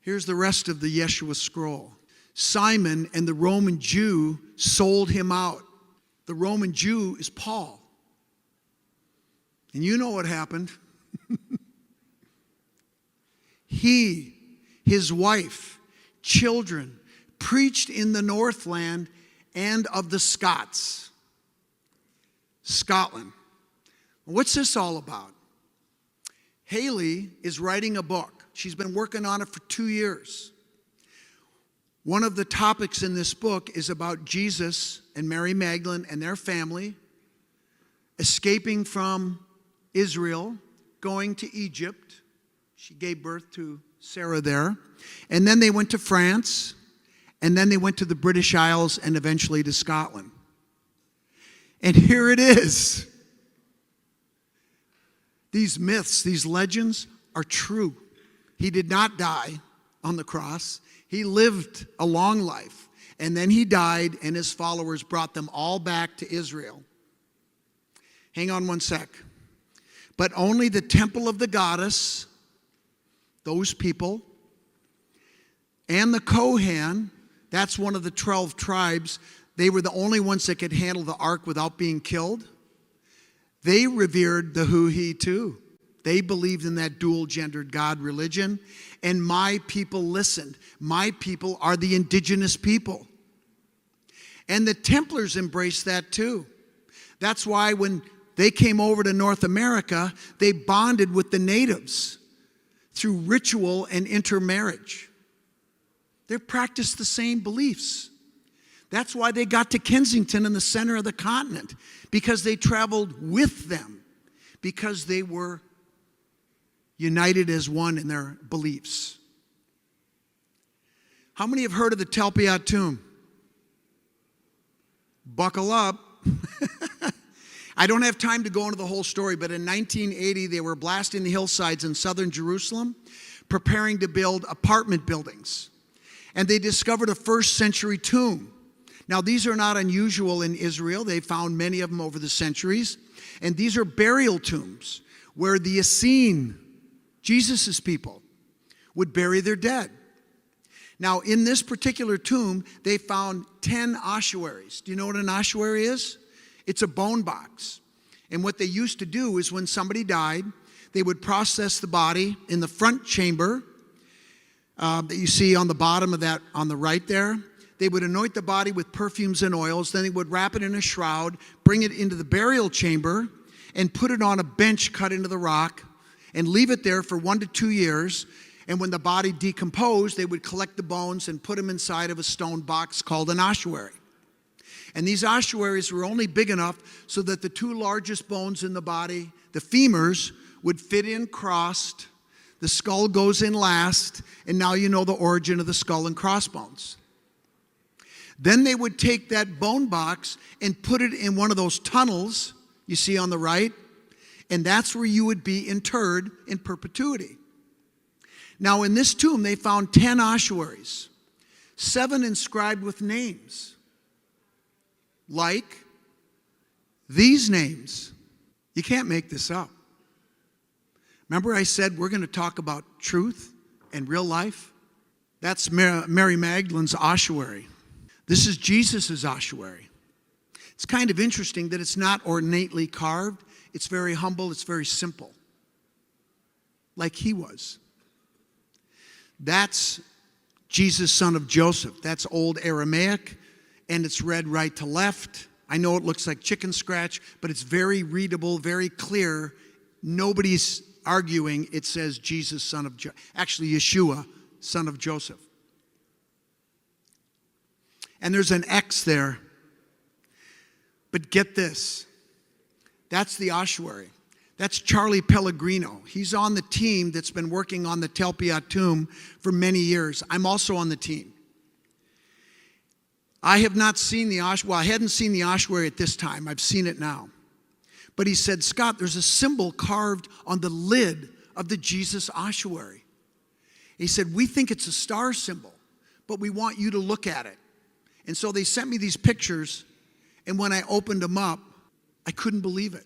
Here's the rest of the Yeshua scroll. Simon and the Roman Jew sold him out. The Roman Jew is Paul. And you know what happened. He, his wife, children, preached in the Northland and of the Scots. Scotland. What's this all about? Haley is writing a book. She's been working on it for 2 years. One of the topics in this book is about Jesus and Mary Magdalene and their family escaping from Israel, going to Egypt. She gave birth to Sarah there. And then they went to France. And then they went to the British Isles and eventually to Scotland. And here it is. These myths, these legends are true. He did not die on the cross. He lived a long life. And then he died, and his followers brought them all back to Israel. Hang on one sec. But only the temple of the goddess, those people, and the Kohan, that's one of the 12 tribes, they were the only ones that could handle the ark without being killed. They revered the who, he too. They believed in that dual-gendered God religion. And my people listened. My people are the indigenous people. And the Templars embraced that too. That's why when they came over to North America, they bonded with the natives through ritual and intermarriage. They practiced the same beliefs. That's why they got to Kensington in the center of the continent, because they traveled with them, because they were united as one in their beliefs. How many have heard of the Talpiot Tomb? Buckle up. I don't have time to go into the whole story, but in 1980, they were blasting the hillsides in southern Jerusalem, preparing to build apartment buildings. And they discovered a first century tomb. Now, these are not unusual in Israel. They found many of them over the centuries. And these are burial tombs where the Essene, Jesus' people, would bury their dead. Now, in this particular tomb, they found 10 ossuaries. Do you know what an ossuary is? It's a bone box. And what they used to do is when somebody died, they would process the body in the front chamber that you see on the bottom of that, on the right there. They would anoint the body with perfumes and oils. Then they would wrap it in a shroud, bring it into the burial chamber, and put it on a bench cut into the rock, and leave it there for 1 to 2 years. And when the body decomposed, they would collect the bones and put them inside of a stone box called an ossuary. And these ossuaries were only big enough so that the 2 largest bones in the body, the femurs, would fit in crossed. The skull goes in last, and now you know the origin of the skull and crossbones. Then they would take that bone box and put it in one of those tunnels you see on the right, and that's where you would be interred in perpetuity. Now, in this tomb, they found 10 ossuaries, 7 inscribed with names, like these names. You can't make this up. Remember I said we're going to talk about truth and real life? That's Mary Magdalene's ossuary. This is Jesus' ossuary. It's kind of interesting that it's not ornately carved. It's very humble. It's very simple, like he was. That's Jesus, son of Joseph. That's old Aramaic, and it's read right to left. I know it looks like chicken scratch, but it's very readable, very clear. Nobody's arguing. It says Jesus, son of Joseph. Actually, Yeshua, son of Joseph. And there's an X there. But get this. That's the ossuary. That's Charlie Pellegrino. He's on the team that's been working on the Talpiot Tomb for many years. I'm also on the team. I have not seen the ossuary. Well, I hadn't seen the ossuary at this time. I've seen it now. But he said, Scott, there's a symbol carved on the lid of the Jesus ossuary. He said, we think it's a star symbol, but we want you to look at it. And so they sent me these pictures, and when I opened them up, I couldn't believe it.